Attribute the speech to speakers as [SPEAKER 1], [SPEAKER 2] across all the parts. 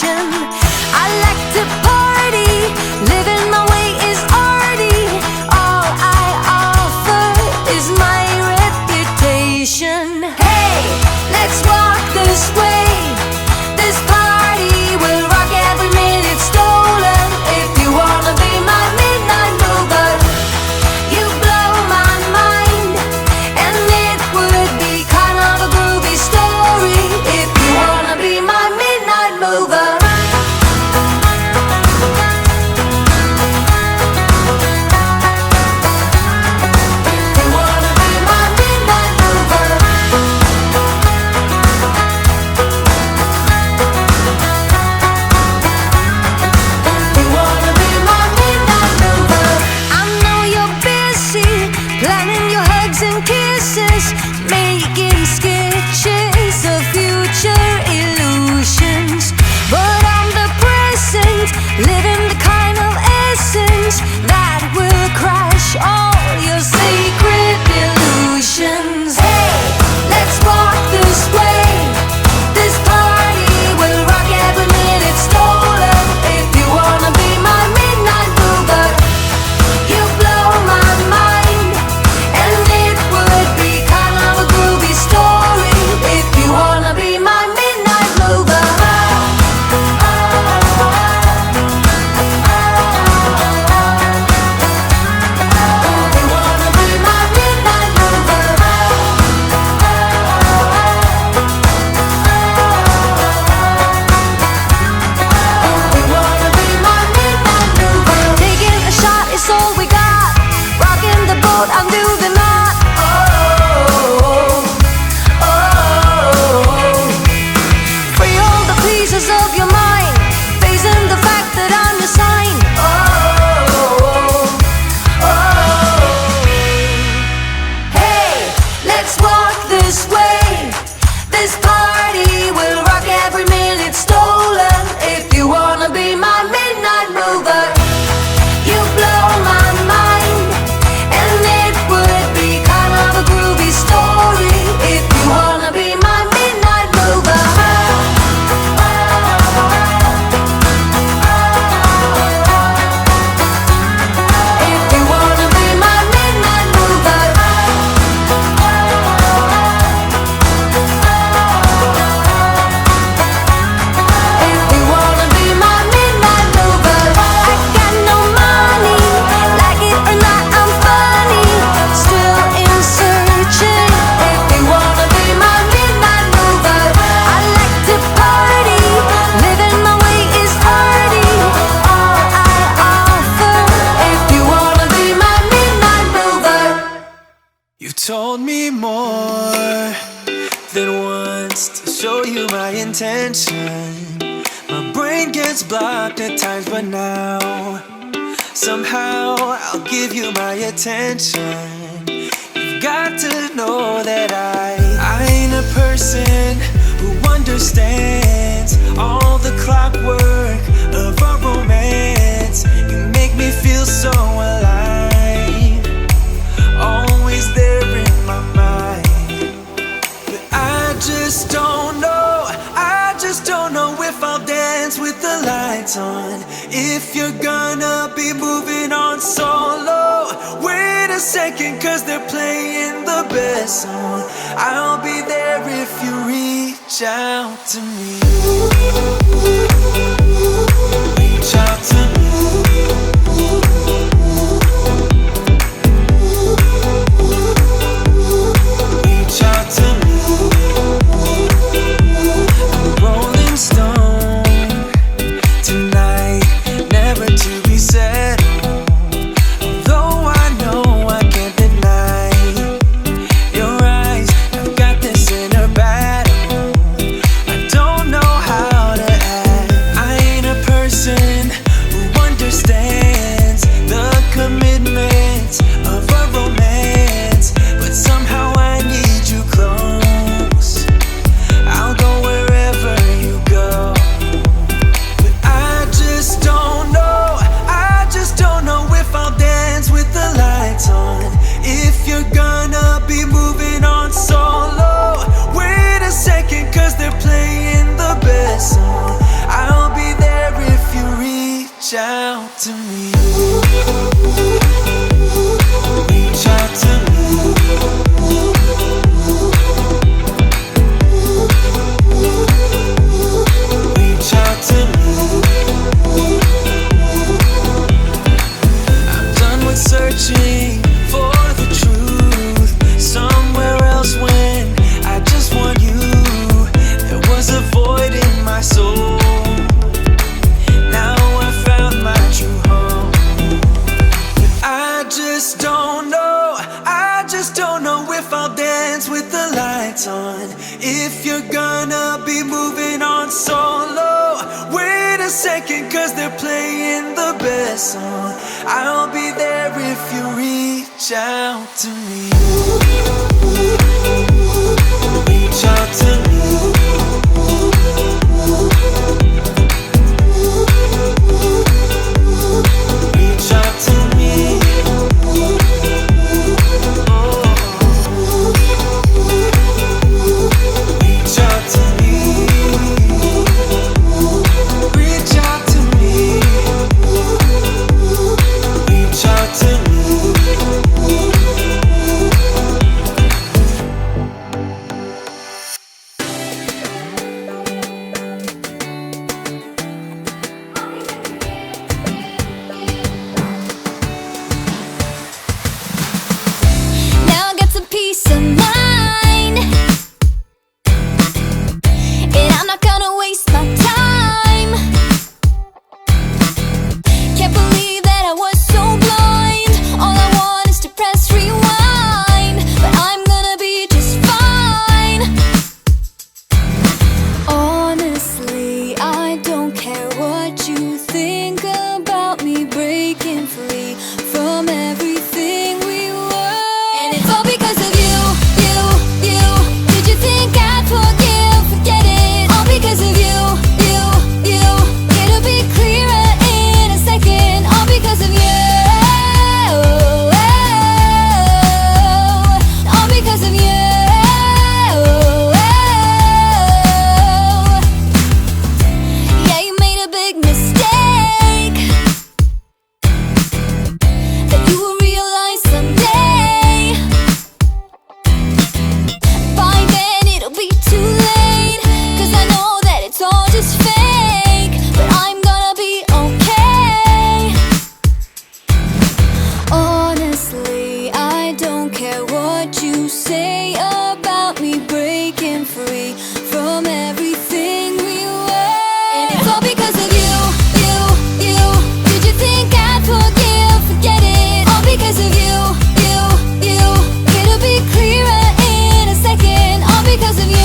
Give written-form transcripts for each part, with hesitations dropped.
[SPEAKER 1] I like to party, living my way is arty. All I offer is my reputation. Hey, let's walk this way. This party will rock every minute stolen. If you wanna be my midnight mover, you blow my mind, and it would be kind of a groovy story. If you wanna be my midnight mover. Making sketches of future illusions, but I'm the present, living the kind of essence that will crush all your sacred illusions. Hey, let's walk this way. This party will rock every minute stolen. If you wanna be my midnight mover, you blow my mind, and it would be a groovy story. If you wanna be my midnight mover. If you wanna be my midnight mover. If you wanna be my midnight mover. Taking a shot is all we got. Rocking the boat, undo the knot. Of your mind, facing the fact that I'm your sign. Hey, let's walk this way. This party will rock every minute stolen. If you wanna be my midnight mover, you blow my mind, and it would be kind of a groovy story. If you wanna be my midnight mover.
[SPEAKER 2] Told me more than once to show you my intention. My brain gets blocked at times, but now somehow I'll give you my attention. You've got to know that I ain't a person who understands all the clockwork of our romance. You make me feel so alive, always there in my mind. But I just don't know if I'll dance with the lights on. If you're gonna be moving on solo, wait a second, cause they're playing the best song. I'll be there if you reach out to me. Reach out to me.
[SPEAKER 3] Battle. I don't know how to act.
[SPEAKER 2] to me. Reach out to me. Reach out to me. I'm done with searching for the truth somewhere else when I just want you. There was a void in my soul. Now I found my true home. But I just don't know if I'll dance with the lights on. If you're gonna be moving on solo, wait a second, cause they're playing the best song. I'll be there if you reach out to me. Reach out to me. Reach out to me. Reach out to me. Reach out to me. Reach out to me.
[SPEAKER 1] Now I got some peace of mind, and I'm not gonna waste my time. Can't believe that I was so blind. All I want is to press rewind, but I'm gonna be just fine. Honestly, I don't care what you think about me breaking free from everything we were. And it's all because of you, you, you. Did you think I'd forgive, forget it? All because of you, you, you. It'll be clearer in a second. All because of you. All because of you. Yeah, you made a big mistake that you will realize someday. By then it'll be too late, cause I know that it's all just fake. But I'm gonna be okay. Honestly, I don't care what you say about me breaking free from everything we were. And it's all because of you, you, you. Did you think I'd forgive, forget it? All because of you, you, you. It'll be clearer in a second. All because of you.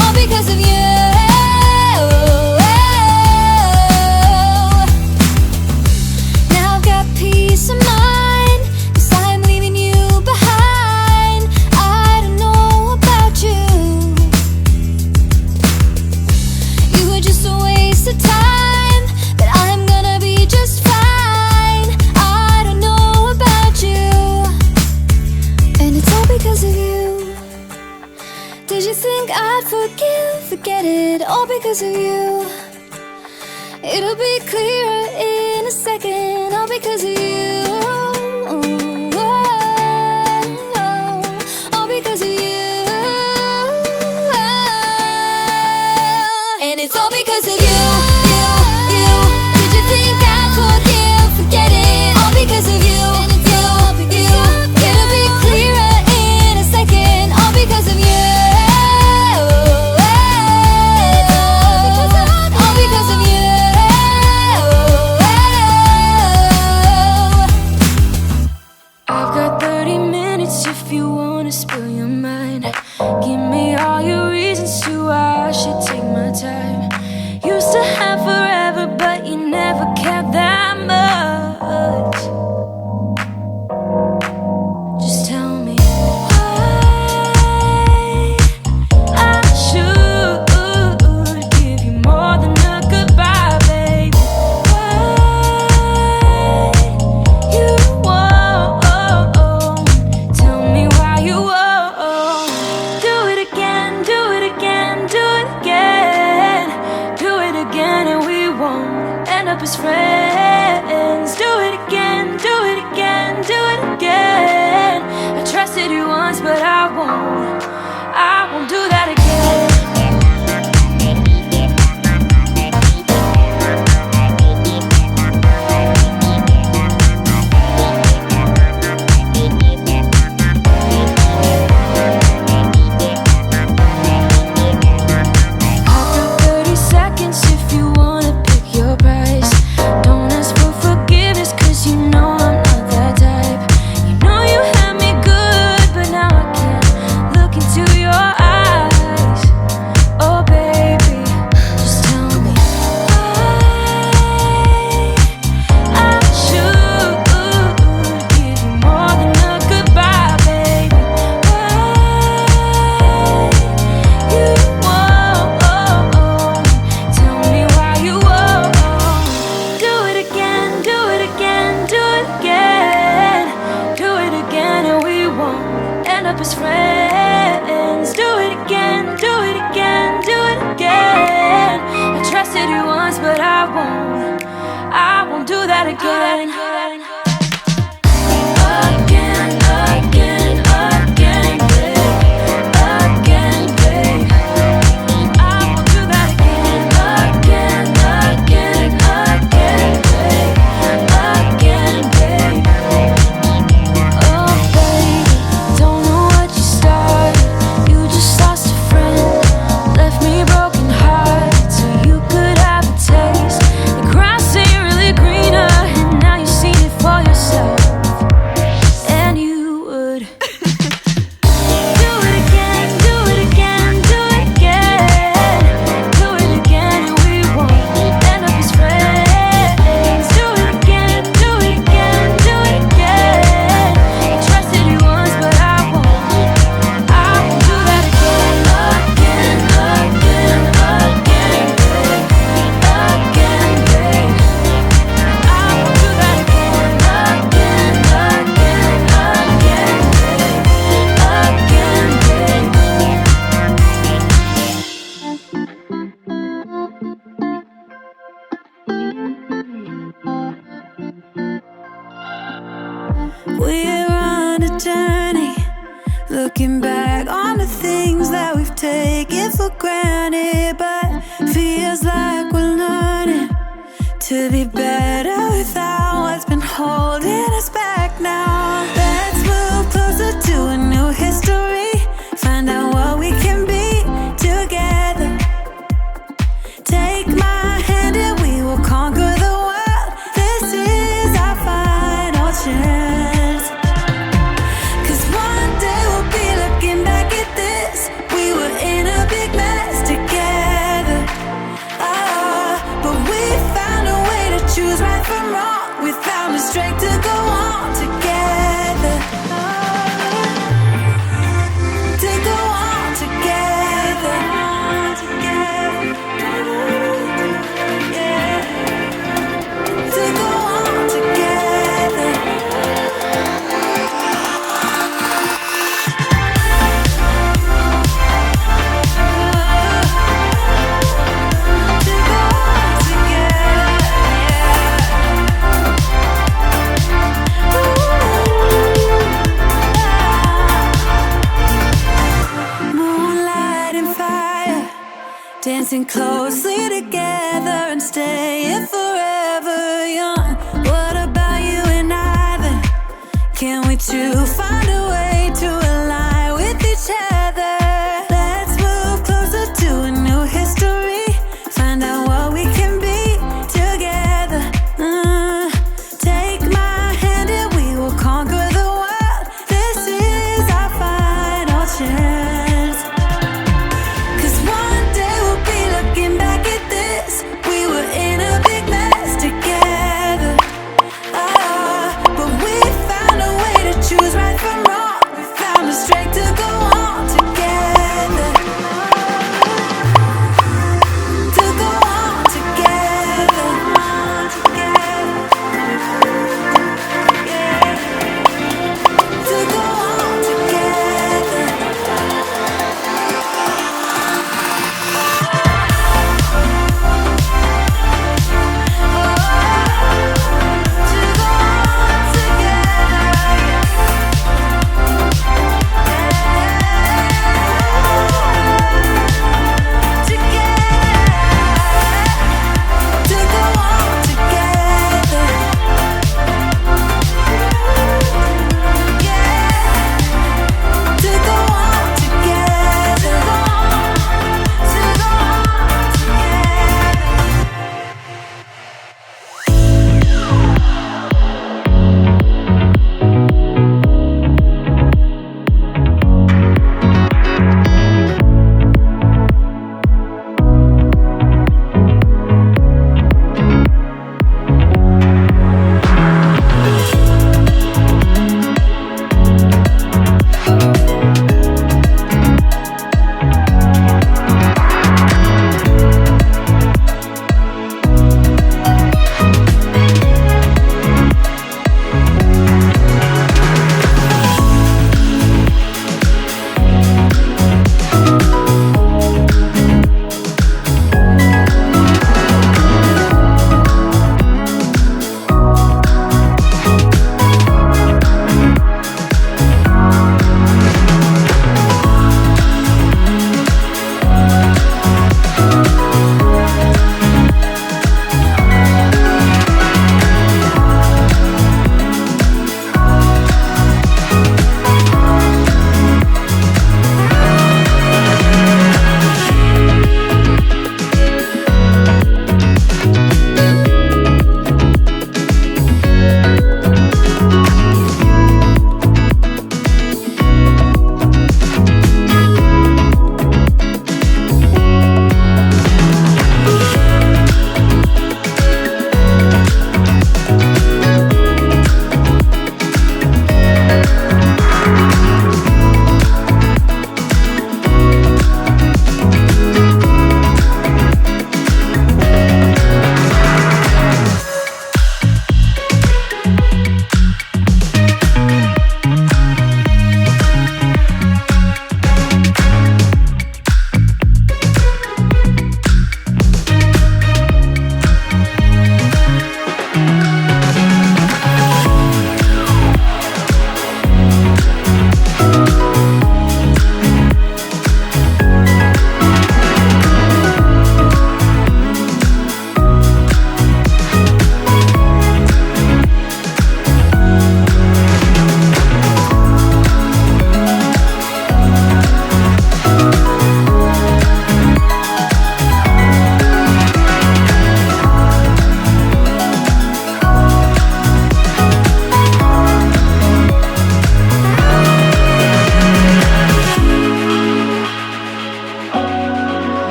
[SPEAKER 1] All because of you. Now I've got peace of mind, cause I'm leaving you behind. I don't know about you. You were just a waste of time, but I'm gonna be just fine. I don't know about you. And it's all because of you. Did you think I'd forgive, forget it? All because of you. It'll be clearer in a second. All because of you. All because of you. And it's all because of you, you, you. Did you think I'd forgive, forget it? All because of you, you, you. It'll be clearer in a second. All because of you. All because of you. I've got 30 minutes if you wanna spill your mind. Give me all your reasons to why I should take my time. Used to up as friends. Do it again, do it again, do it again. I trusted you once, but I won't do that again.
[SPEAKER 2] We're on a journey, looking back on the things that we've taken for granted, but feels like we're learning to be better without what's been holding us back now. Let's move closer to a new history, find out what we can be together. Take my hand and we will conquer the world. This is our final chance. 'Cause one day we'll be looking back at this. We were in a big mess together. But we found a way to choose right from wrong. We found the strength to go on together. To go on together. Yeah. To go on together. To go on together. Moonlight and fire, dancing closely together and staying forever young. What about you and I then? Can we two find